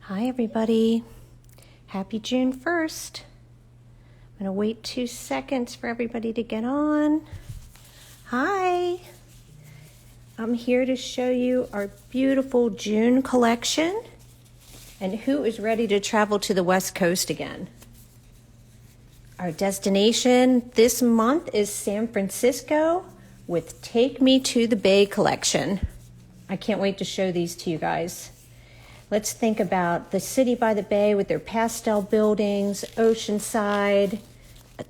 Hi everybody, happy June 1st. I'm gonna wait 2 seconds for everybody to get on. Hi, I'm here to show you our beautiful June collection and who is ready to travel to the West Coast again. Our destination this month is San Francisco with Take Me to the Bay collection. I can't wait to show these to you guys. Let's think about the city by the bay with their pastel buildings, oceanside,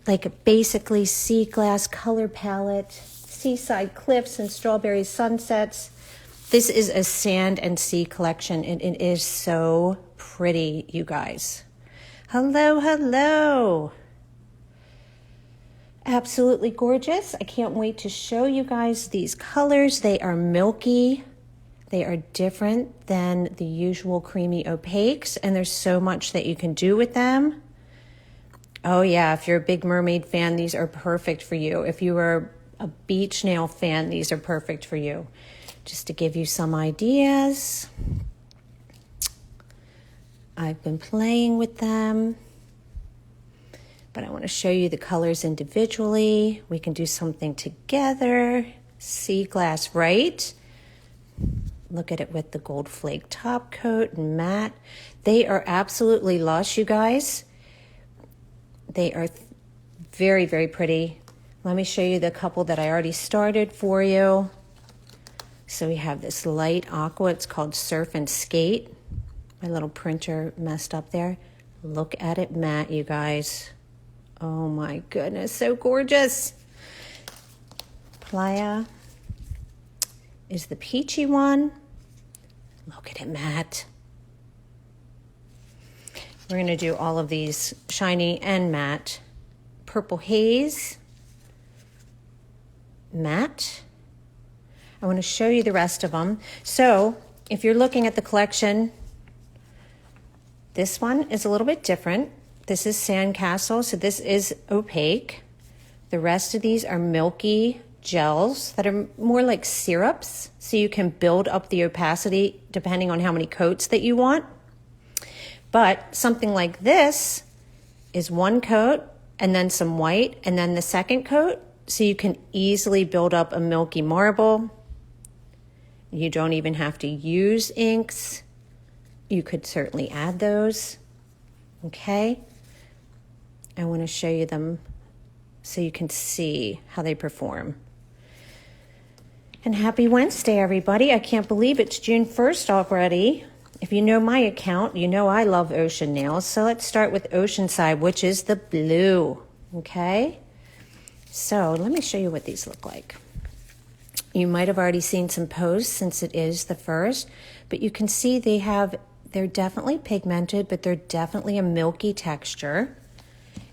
like basically sea glass color palette, seaside cliffs and strawberry sunsets. This is a sand and sea collection, and it is so pretty, you guys. Hello, hello. Absolutely gorgeous. I can't wait to show you guys these colors. They are milky. They are different than the usual creamy opaques, and there's so much that you can do with them. Oh yeah, if you're a big mermaid fan, these are perfect for you. If you are a beach nail fan, these are perfect for you. Just to give you some ideas, I've been playing with them, but I want to show you the colors individually. We can do something together. Sea glass, right? Look at it with the gold flake top coat and matte. They are absolutely lush, you guys. They are very, very pretty. Let me show you the couple that I already started for you. So we have this light aqua. It's called Surf and Skate. My little printer messed up there. Look at it matte, you guys. Oh my goodness, so gorgeous. Playa is the peachy one. Look at it matte. We're going to do all of these shiny and matte. Purple haze, matte. I want to show you the rest of them. So if you're looking at the collection, this one is a little bit different. This is Sandcastle, so this is opaque. The rest of these are milky gels that are more like syrups, so you can build up the opacity depending on how many coats that you want. But something like this is one coat and then some white and then the second coat, so you can easily build up a milky marble. You don't even have to use inks. You could certainly add those. Okay, I want to show you them so you can see how they perform. And happy Wednesday, everybody. I can't believe it's June 1st already. If you know my account, you know I love ocean nails. So let's start with Oceanside, which is the blue, okay? So let me show you what these look like. You might have already seen some posts since it is the first, but you can see they're definitely pigmented, but they're definitely a milky texture.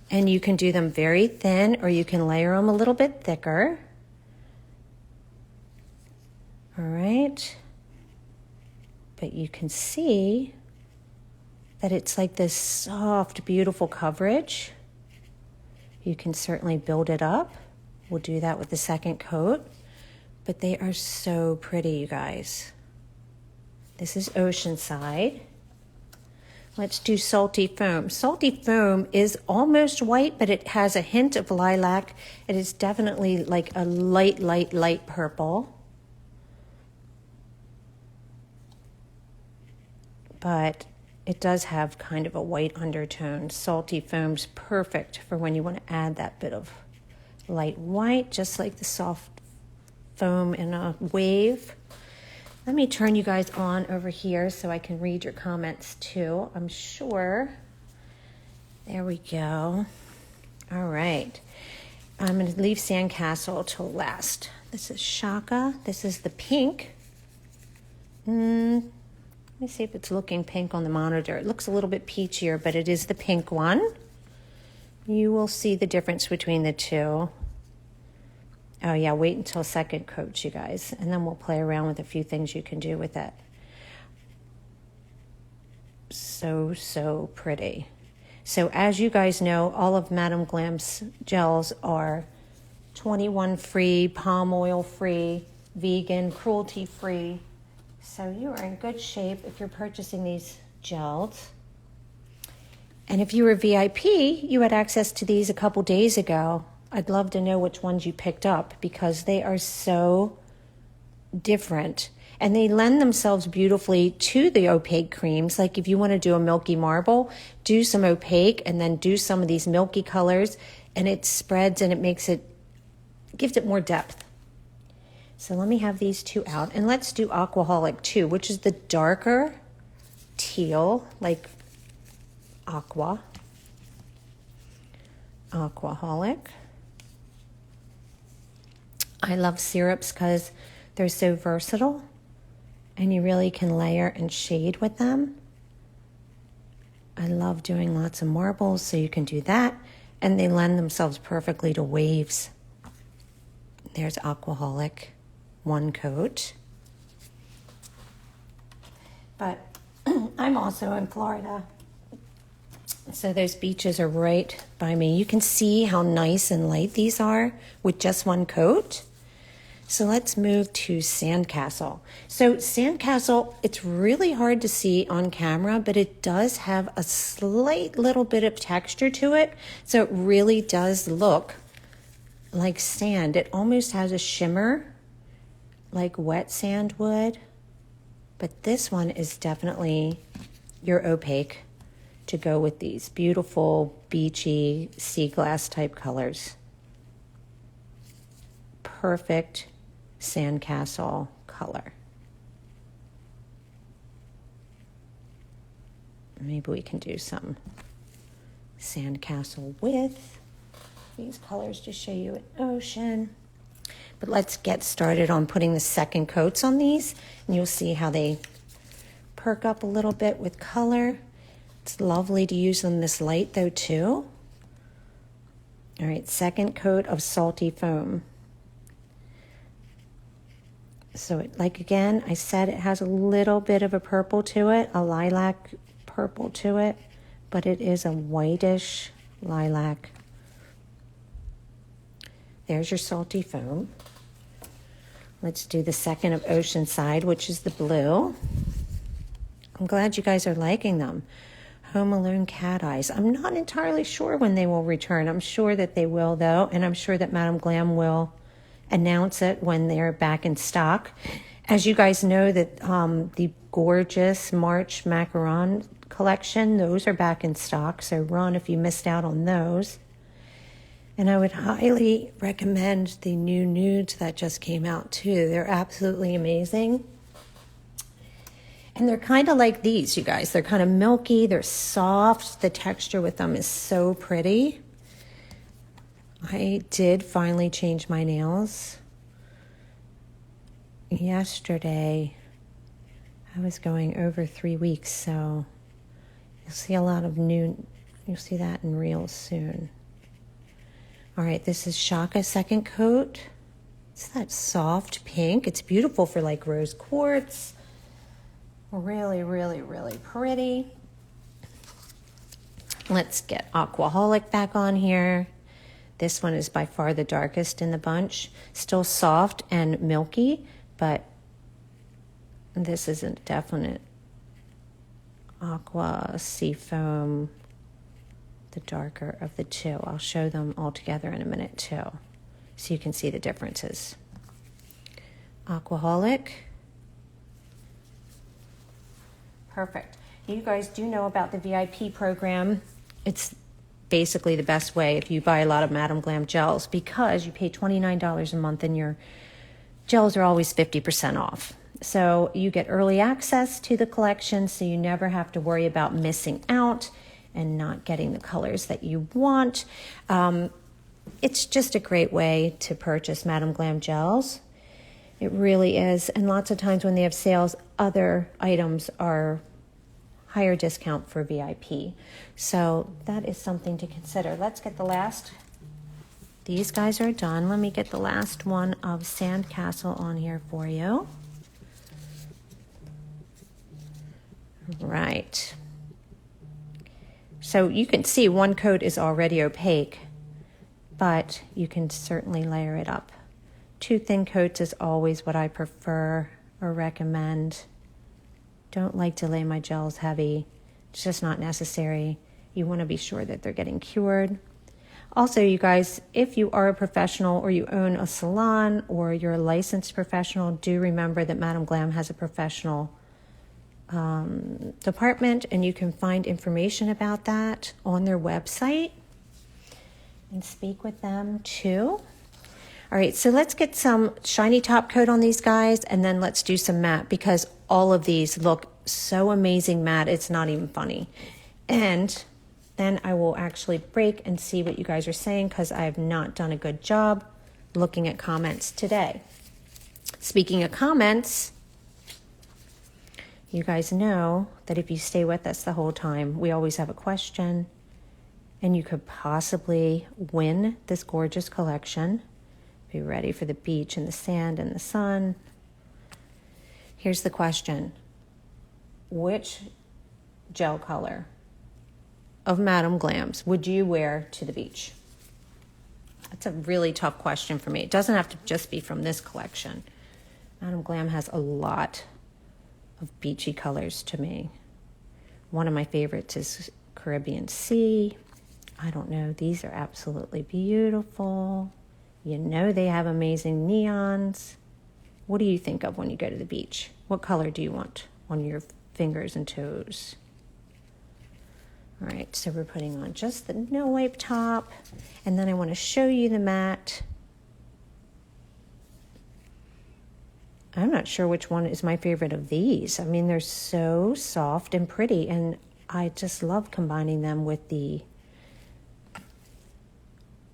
And you can do them very thin, or you can layer them a little bit thicker. All right, but you can see that it's like this soft, beautiful coverage. You can certainly build it up. We'll do that with the second coat, but they are so pretty, you guys. This is Oceanside. Let's do Salty Foam. Salty Foam is almost white, but it has a hint of lilac. It is definitely like a light, light, light purple. But it does have kind of a white undertone. Salty Foam's perfect for when you want to add that bit of light white, just like the soft foam in a wave. Let me turn you guys on over here so I can read your comments too, I'm sure. There we go. All right. I'm going to leave Sandcastle till last. This is Shaka. This is the pink. Let me see if it's looking pink on the monitor. It looks a little bit peachier, but it is the pink one. You will see the difference between the two. Oh yeah, wait until second coat, you guys, and then we'll play around with a few things you can do with it. So, so pretty. So as you guys know, all of Madame Glam's gels are 21 free, palm oil free, vegan, cruelty free, So you are in good shape if you're purchasing these gels. And if you were VIP, you had access to these a couple days ago. I'd love to know which ones you picked up because they are so different. And they lend themselves beautifully to the opaque creams. Like if you want to do a milky marble, do some opaque and then do some of these milky colors, and it spreads and it gives it more depth. So let me have these two out, and let's do Aquaholic too, which is the darker teal, like Aquaholic. I love syrups because they're so versatile and you really can layer and shade with them. I love doing lots of marbles, so you can do that, and they lend themselves perfectly to waves. There's Aquaholic, one coat. But I'm also in Florida, so those beaches are right by me. You can see how nice and light these are with just one coat. So let's move to Sandcastle. So Sandcastle, it's really hard to see on camera, but it does have a slight little bit of texture to it. So it really does look like sand. It almost has a shimmer like wet sand would. But this one is definitely your opaque to go with these beautiful beachy sea glass type colors. Perfect Sandcastle color. Maybe we can do some Sandcastle with these colors to show you an ocean. But let's get started on putting the second coats on these, and you'll see how they perk up a little bit with color. It's lovely to use them this light though too. All right, second coat of salty foam. So like again, I said it has a little bit of a purple to it, a lilac purple to it, but it is a whitish lilac. There's your salty foam. Let's do the second of Oceanside, which is the blue. I'm glad you guys are liking them. Home Alone Cat Eyes. I'm not entirely sure when they will return. I'm sure that they will though, and I'm sure that Madam Glam will announce it when they're back in stock. As you guys know, that the gorgeous March macaron collection, those are back in stock, so run if you missed out on those. And I would highly recommend the new nudes that just came out too. They're absolutely amazing. And they're kind of like these, you guys. They're kind of milky, they're soft. The texture with them is so pretty. I did finally change my nails. Yesterday, I was going over 3 weeks, so you'll see a lot of you'll see that in reels soon. All right, this is Shaka second coat. It's that soft pink. It's beautiful for like rose quartz. Really, really, really pretty. Let's get Aquaholic back on here. This one is by far the darkest in the bunch. Still soft and milky, but this is a definite aqua seafoam, the darker of the two. I'll show them all together in a minute too, so you can see the differences. Aquaholic. Perfect. You guys do know about the VIP program. It's basically the best way if you buy a lot of Madam Glam gels, because you pay $29 a month and your gels are always 50% off. So you get early access to the collection, so you never have to worry about missing out and not getting the colors that you want. It's just a great way to purchase Madam Glam gels. It really is. And lots of times when they have sales, other items are higher discount for VIP. So that is something to consider. Let's get the last. These guys are done. Let me get the last one of Sandcastle on here for you. Right. So you can see one coat is already opaque, but you can certainly layer it up. 2 thin coats is always what I prefer or recommend. don't like to lay my gels heavy. It's just not necessary. You want to be sure that they're getting cured. Also, you guys, if you are a professional or you own a salon or you're a licensed professional, do remember that Madam Glam has a professional department, and you can find information about that on their website and speak with them too. All right, so let's get some shiny top coat on these guys, and then let's do some matte, because all of these look so amazing matte, it's not even funny. And then I will actually break and see what you guys are saying, because I have not done a good job looking at comments today. Speaking of comments, you guys know that if you stay with us the whole time, we always have a question, and you could possibly win this gorgeous collection. Be ready for the beach and the sand and the sun. Here's the question. Which gel color of Madam Glam's would you wear to the beach? That's a really tough question for me. It doesn't have to just be from this collection. Madam Glam has a lot of beachy colors to me. One of my favorites is Caribbean Sea. I don't know, these are absolutely beautiful. You know they have amazing neons. What do you think of when you go to the beach? What color do you want on your fingers and toes? All right, so we're putting on just the no wipe top, and then I want to show you the matte. I'm not sure which one is my favorite of these. I mean, they're so soft and pretty, and I just love combining them with the,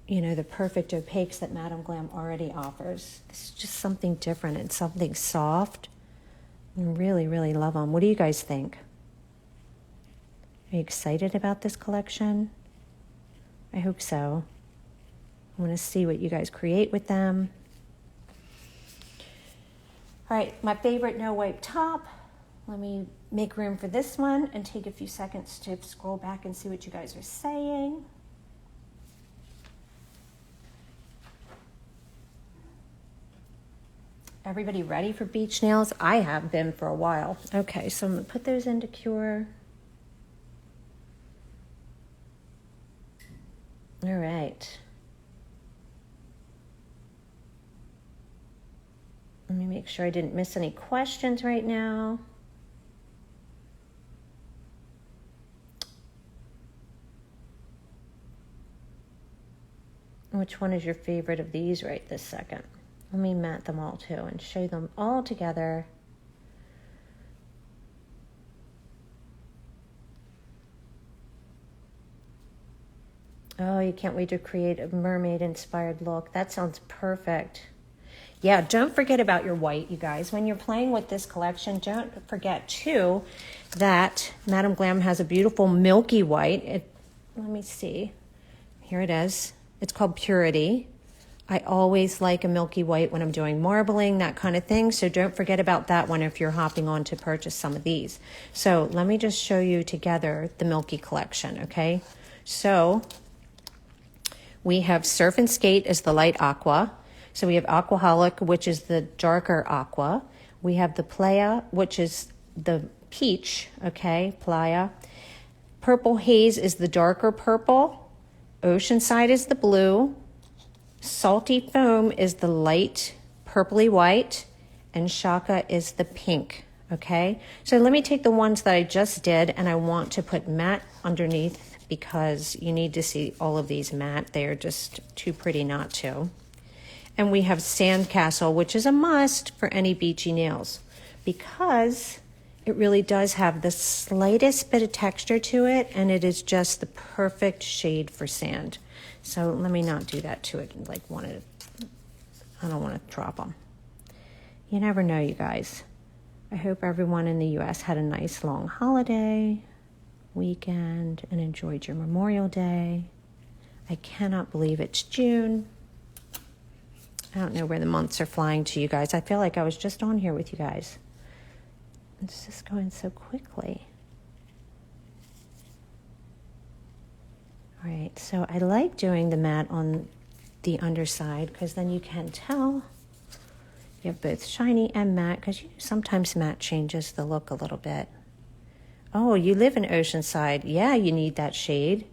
you know, the perfect opaques that Madam Glam already offers. It's just something different and something soft. I really, really love them. What do you guys think? Are you excited about this collection? I hope so. I want to see what you guys create with them. All right, my favorite no wipe top. Let me make room for this one and take a few seconds to scroll back and see what you guys are saying. Everybody ready for beach nails? I have been for a while. Okay, so I'm gonna put those into cure. All right. Let me make sure I didn't miss any questions right now. Which one is your favorite of these right this second? Let me matte them all too and show them all together. Oh, you can't wait to create a mermaid-inspired look. That sounds perfect. Yeah, don't forget about your white, you guys. When you're playing with this collection, don't forget, too, that Madam Glam has a beautiful milky white. Let me see. Here it is. It's called Purity. I always like a milky white when I'm doing marbling, that kind of thing. So don't forget about that one if you're hopping on to purchase some of these. So let me just show you together the milky collection, okay? So we have Surf and Skate as the light aqua. So we have Aquaholic, which is the darker aqua. We have the Playa, which is the peach, okay, Playa. Purple Haze is the darker purple. Oceanside is the blue. Salty Foam is the light purpley white. And Shaka is the pink, okay? So let me take the ones that I just did, and I want to put matte underneath because you need to see all of these matte. They are just too pretty not to. And we have Sandcastle, which is a must for any beachy nails because it really does have the slightest bit of texture to it, and it is just the perfect shade for sand. So let me not do that to it like I don't want to drop them. You never know, you guys. I hope everyone in the U.S. had a nice long holiday weekend and enjoyed your Memorial Day. I cannot believe it's June. I don't know where the months are flying to, you guys. I feel like I was just on here with you guys. It's just going so quickly. All right, so I like doing the matte on the underside because then you can tell You have both shiny and matte, because sometimes matte changes the look a little bit. Oh, you live in Oceanside. Yeah, you need that shade.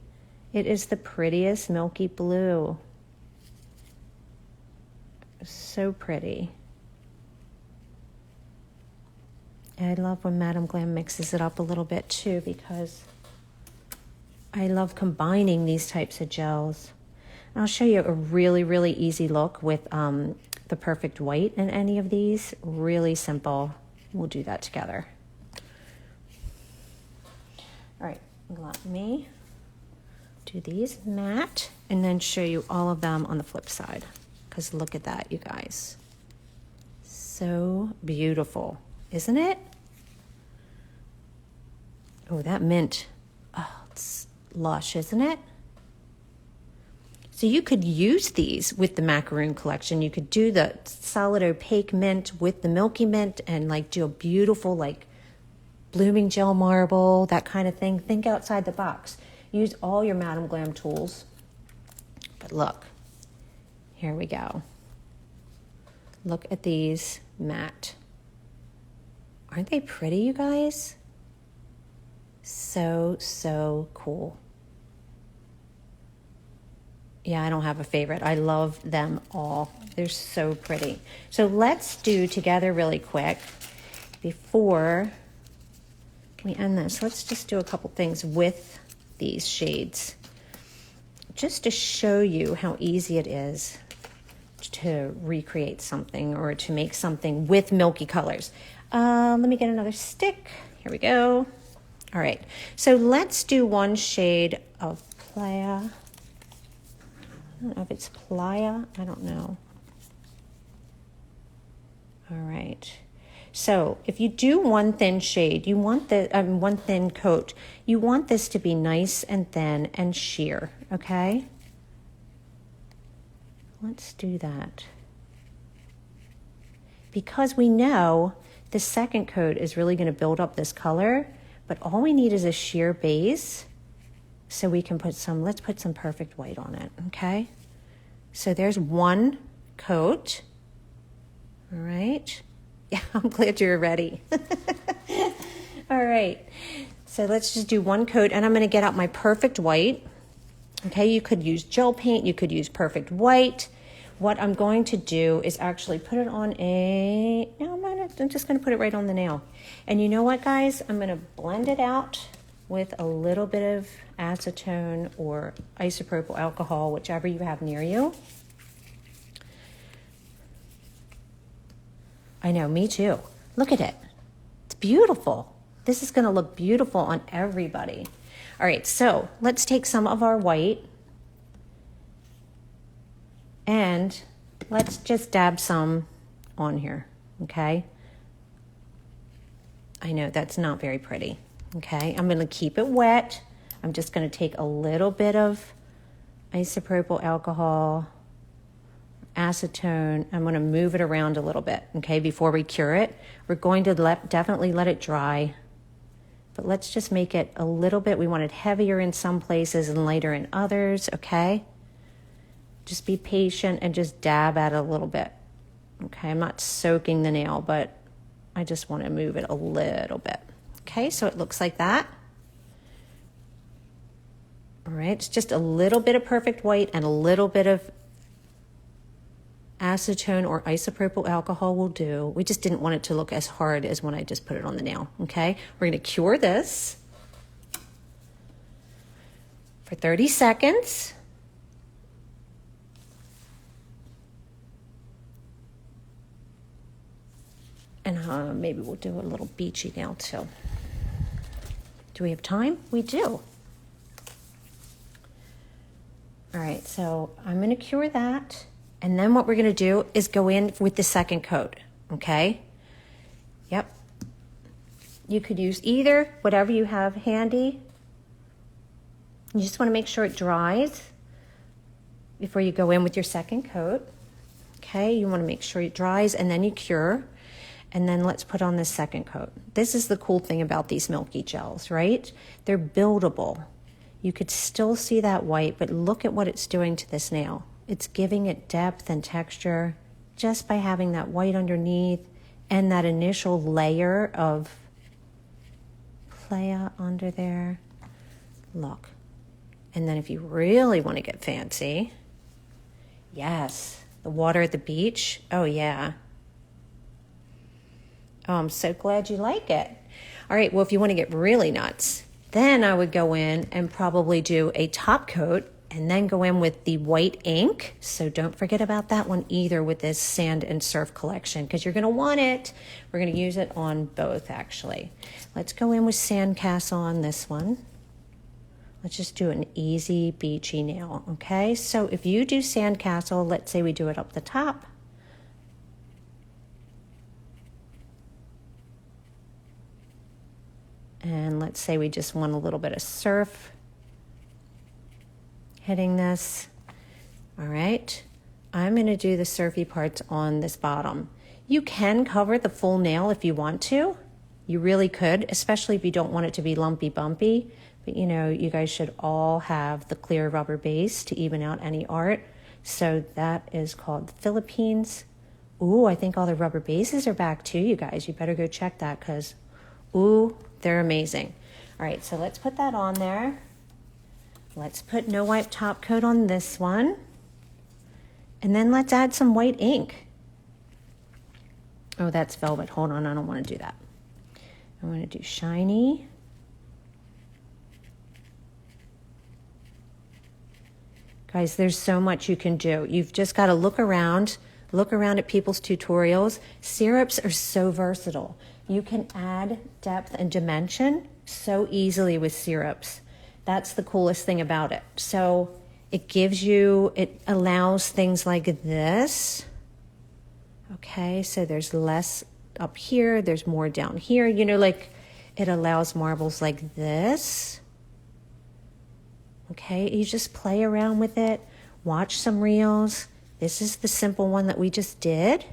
It is the prettiest milky blue. So pretty. I love when Madam Glam mixes it up a little bit too, because I love combining these types of gels. And I'll show you a really, really easy look with the perfect white in any of these. Really simple. We'll do that together. All right, let me do these matte and then show you all of them on the flip side, because look at that, you guys. So beautiful, isn't it? Oh, that mint. Oh, it's lush, isn't it? So you could use these with the macaroon collection. You could do the solid opaque mint with the milky mint and like do a beautiful like blooming gel marble, that kind of thing. Think outside the box. Use all your Madam Glam tools. But look, here we go. Look at these matte. Aren't they pretty, you guys? So, so cool. Yeah, I don't have a favorite. I love them all. They're so pretty. So let's do together really quick before we end this. Let's just do a couple things with these shades, just to show you how easy it is to recreate something or to make something with milky colors. Let me get another stick. Here we go. All right, so let's do one shade of Playa. I don't know if it's Playa, I don't know. All right, so if you do one thin shade, you want the one thin coat, you want this to be nice and thin and sheer, okay? Let's do that. Because we know the second coat is really going to build up this color, but all we need is a sheer base. So we can put some, let's put some perfect white on it, okay? So there's one coat. All right. Yeah, I'm glad you're ready. All right. So let's just do one coat, and I'm going to get out my perfect white. Okay, you could use gel paint, you could use perfect white. What I'm going to do is actually put it on a, no, I'm just going to put it right on the nail. And you know what, guys? I'm going to blend it out with a little bit of acetone or isopropyl alcohol, whichever you have near you. I know, me too. Look at it. It's beautiful. This is going to look beautiful on everybody. All right, so let's take some of our white and let's just dab some on here, okay? I know that's not very pretty, okay? I'm going to keep it wet. I'm just going to take a little bit of isopropyl alcohol, acetone. I'm going to move it around a little bit, okay, before we cure it. We're going to definitely let it dry, but let's just make it a little bit. We want it heavier in some places and lighter in others, okay? Just be patient and just dab at it a little bit, okay? I'm not soaking the nail, but I just want to move it a little bit, okay? So it looks like that. All right, it's just a little bit of perfect white and a little bit of acetone or isopropyl alcohol will do. We just didn't want it to look as hard as when I just put it on the nail, okay? We're going to cure this for 30 seconds. And maybe we'll do a little beachy nail too. Do we have time? We do. All right, so I'm going to cure that. And then what we're going to do is go in with the second coat, okay? Yep. You could use either, whatever you have handy. You just want to make sure it dries before you go in with your second coat. Okay, you want to make sure it dries and then you cure. And then let's put on this second coat. This is the cool thing about these milky gels, right? They're buildable. You could still see that white, but look at what it's doing to this nail. It's giving it depth and texture. just by having that white underneath and that initial layer of playa under there. Look. And then if you really want to get fancy, yes, the water at the beach. Oh, yeah. Oh, I'm so glad you like it. All right, well, if you want to get really nuts, then I would go in and probably do a top coat and then go in with the white ink. So don't forget about that one either with this sand and surf collection, because you're going to want it. We're going to use it on both, actually. Let's go in with Sandcastle on this one. Let's just do an easy beachy nail, okay? So if you do Sandcastle, let's say we do it up the top. And let's say we just want a little bit of surf hitting this. All right, I'm going to do the surfy parts on this bottom. You can cover the full nail if you want to. You really could, especially if you don't want it to be lumpy bumpy. But you know, you guys should all have the clear rubber base to even out any art. So that is called Philippines. Ooh, I think all the rubber bases are back too, you guys. You better go check that because, ooh, they're amazing. All right, so let's put that on there. Let's put no wipe top coat on this one. And then let's add some white ink. Oh, that's velvet. Hold on, I don't want to do that. I want to do shiny. Guys, there's so much you can do. You've just got to look around at people's tutorials. Syrups are so versatile. You can add depth and dimension so easily with syrups. That's the coolest thing about it. So it allows things like this. Okay, so there's less up here, there's more down here. You know, like it allows marbles like this. Okay, you just play around with it, watch some reels. This is the simple one that we just did,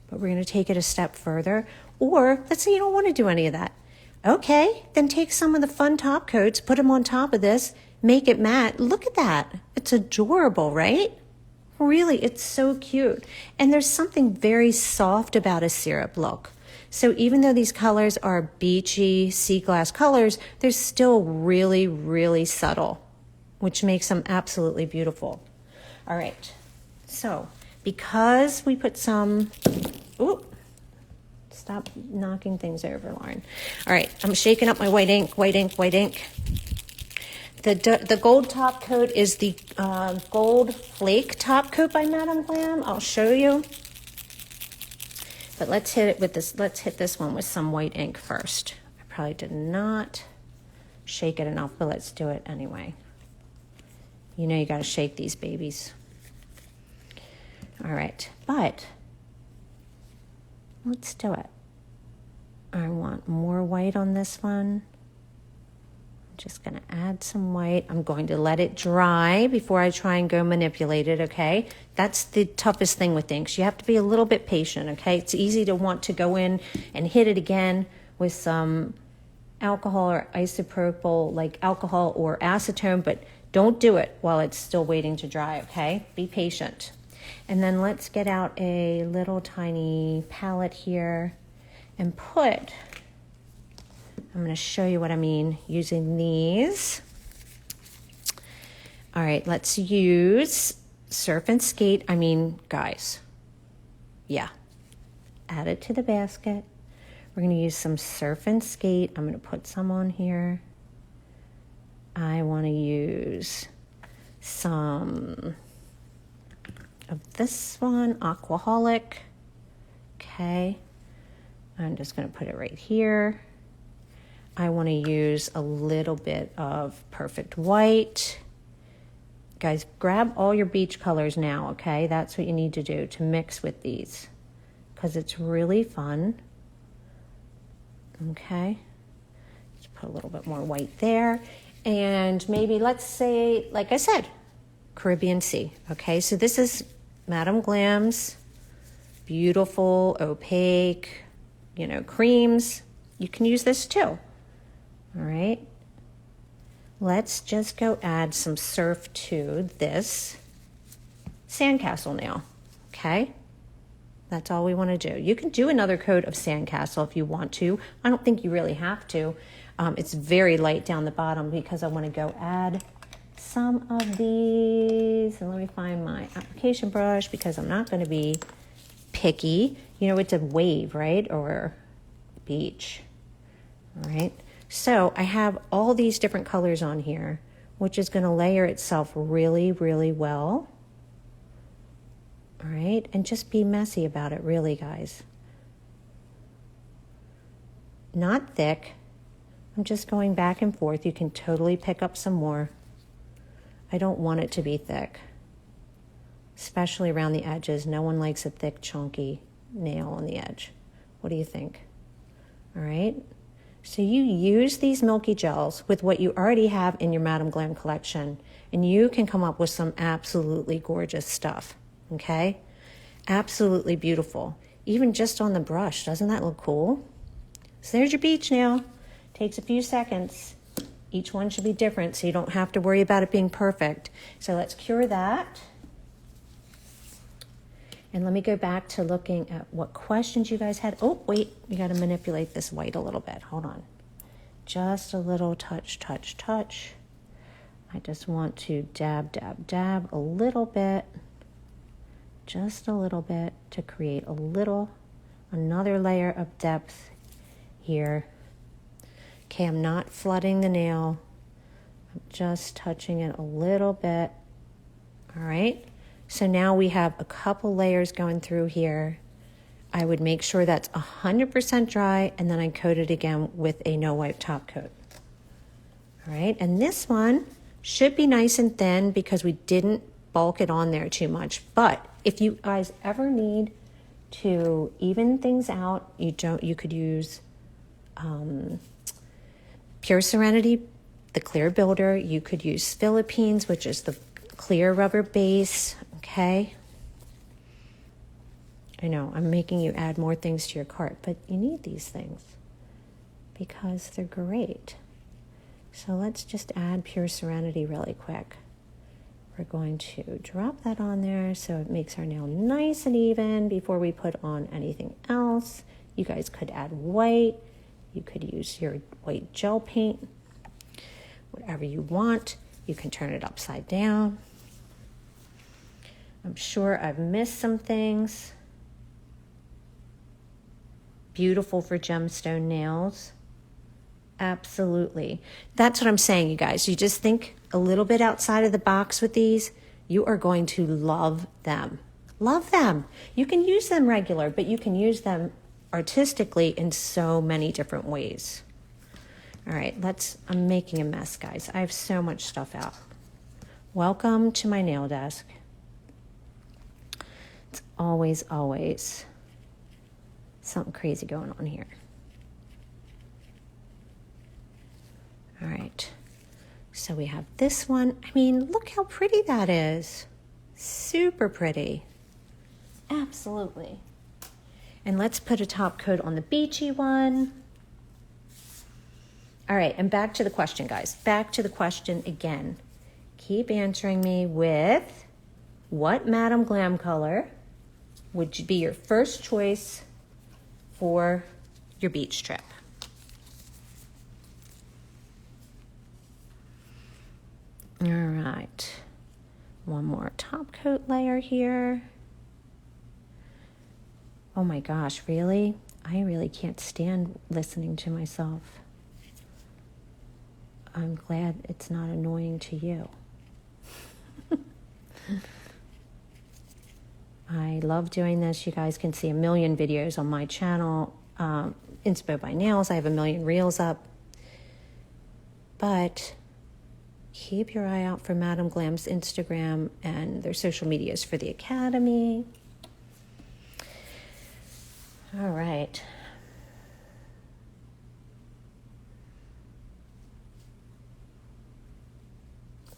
but we're going to take it a step further. Or let's say you don't want to do any of that. Okay, then take some of the fun top coats, put them on top of this, make it matte. Look at that. It's adorable, right? Really, it's so cute. And there's something very soft about a syrup look. So even though these colors are beachy, sea glass colors, they're still really, really subtle, which makes them absolutely beautiful. All right, so because we put some, ooh, stop knocking things over, Lauren. All right, I'm shaking up my white ink. The gold top coat is the Gold Flake top coat by Madame Glam. I'll show you. But let's hit it with this. Let's hit this one with some white ink first. I probably did not shake it enough, but let's do it anyway. You know you got to shake these babies. All right, but let's do it. I want more white on this one. I'm just going to add some white. I'm going to let it dry before I try and go manipulate it, okay? That's the toughest thing with inks. You have to be a little bit patient, okay? It's easy to want to go in and hit it again with some alcohol or isopropyl, like alcohol or acetone, but don't do it while it's still waiting to dry, okay? Be patient. And then let's get out a little tiny palette here and put, I'm going to show you what I mean using these. All right, let's use Surf and Skate. I mean, guys, yeah, add it to the basket. We're going to use some Surf and Skate. I'm going to put some on here. I want to use some of this one, Aquaholic. Okay, I'm just going to put it right here. I want to use a little bit of Perfect White. Guys, grab all your beach colors now, okay? That's what you need to do to mix with these because it's really fun. Okay, let's put a little bit more white there. And maybe, let's say, like I said, Caribbean Sea. Okay, so this is Madame Glam's beautiful, opaque, creams. You can use this too. All right, let's just go add some surf to this sandcastle nail, okay? That's all we want to do. You can do another coat of sandcastle if you want to. I don't think you really have to. It's very light down the bottom because I want to go add some of these. And let me find my application brush because I'm not going to be picky. You know, it's a wave, right? Or beach. All right. So I have all these different colors on here, which is going to layer itself really, really well. All right, and just be messy about it, really, guys. Not thick. I'm just going back and forth. You can totally pick up some more. I don't want it to be thick, especially around the edges. No one likes a thick, chunky nail on the edge. What do you think? All right. So you use these milky gels with what you already have in your Madam Glam collection, and you can come up with some absolutely gorgeous stuff. Okay, absolutely beautiful. Even just on the brush, doesn't that look cool? So there's your beach nail. Takes a few seconds. Each one should be different, so you don't have to worry about it being perfect. So let's cure that. And let me go back to looking at what questions you guys had. Oh, wait, we got to manipulate this white a little bit. Hold on. Just a little touch, touch, touch. I just want to dab, dab, dab a little bit. Just a little bit to create another layer of depth here. Okay, I'm not flooding the nail. I'm just touching it a little bit. All right, so now we have a couple layers going through here. I would make sure that's 100% dry, and then I coat it again with a no wipe top coat. All right, and this one should be nice and thin because we didn't bulk it on there too much. But if you guys ever need to even things out, you could use Pure Serenity, the clear builder. You could use Philippines, which is the clear rubber base. Okay. I know I'm making you add more things to your cart, but you need these things because they're great. So let's just add Pure Serenity really quick. We're going to drop that on there so it makes our nail nice and even before we put on anything else. You guys could add white. You could use your white gel paint, whatever you want. You can turn it upside down. I'm sure I've missed some things. Beautiful for gemstone nails. Absolutely. That's what I'm saying, you guys. You just think a little bit outside of the box with these. You are going to love them. Love them. You can use them regular, but you can use them artistically in so many different ways. All right, I'm making a mess, guys. I have so much stuff out. Welcome to my nail desk. It's always something crazy going on here. All right, so we have this one. I mean, look how pretty that is. Super pretty. Absolutely. And let's put a top coat on the beachy one. All right, and back to the question, guys. Back to the question again. Keep answering me with what Madam Glam color would be your first choice for your beach trip? All right, one more top coat layer here. Oh my gosh, really? I really can't stand listening to myself. I'm glad it's not annoying to you. I love doing this. You guys can see a million videos on my channel. Inspo by Nails, I have a million reels up. But keep your eye out for Madam Glam's Instagram and their social medias for the Academy. All right.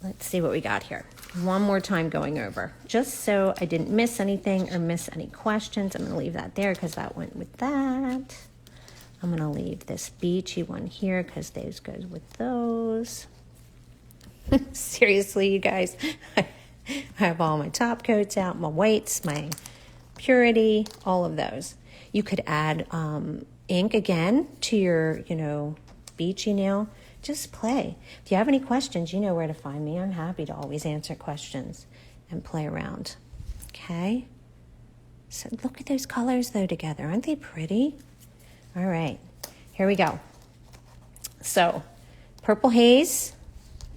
Let's see what we got here. One more time going over, just so I didn't miss anything or miss any questions. I'm going to leave that there because that went with that. I'm going to leave this beachy one here because those goes with those. Seriously, you guys, I have all my top coats out, my whites, my Purity, all of those. You could add ink again to your, beachy nail. Just play. If you have any questions, you know where to find me. I'm happy to always answer questions and play around. Okay? So look at those colors though together. Aren't they pretty? All right, here we go. So purple haze.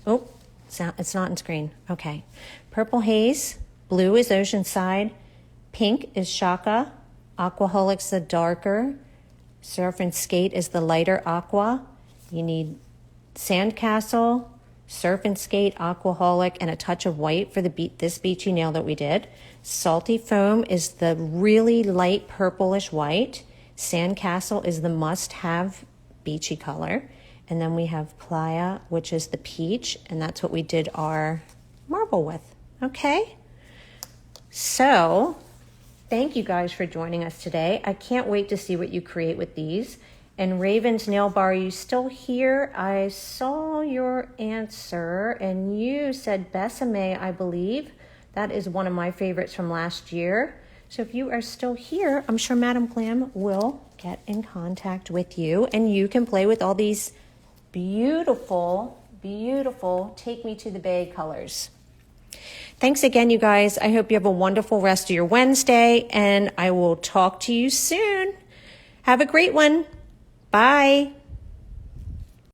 Oh, it's not in screen. Okay. Purple haze. Blue is Oceanside. Pink is Shaka. Aquaholic's the darker. Surf and Skate is the lighter aqua. You need Sandcastle, Surf and Skate, Aquaholic, and a touch of white for this beachy nail that we did. Salty Foam is the really light purplish white. Sandcastle is the must-have beachy color. And then we have Playa, which is the peach, and that's what we did our marble with. Okay? So, thank you guys for joining us today. I can't wait to see what you create with these. And Raven's Nail Bar, are you still here? I saw your answer, and you said Besame, I believe. That is one of my favorites from last year. So if you are still here, I'm sure Madam Glam will get in contact with you, and you can play with all these beautiful, beautiful Take Me to the Bay colors. Thanks again, you guys. I hope you have a wonderful rest of your Wednesday, and I will talk to you soon. Have a great one. Bye.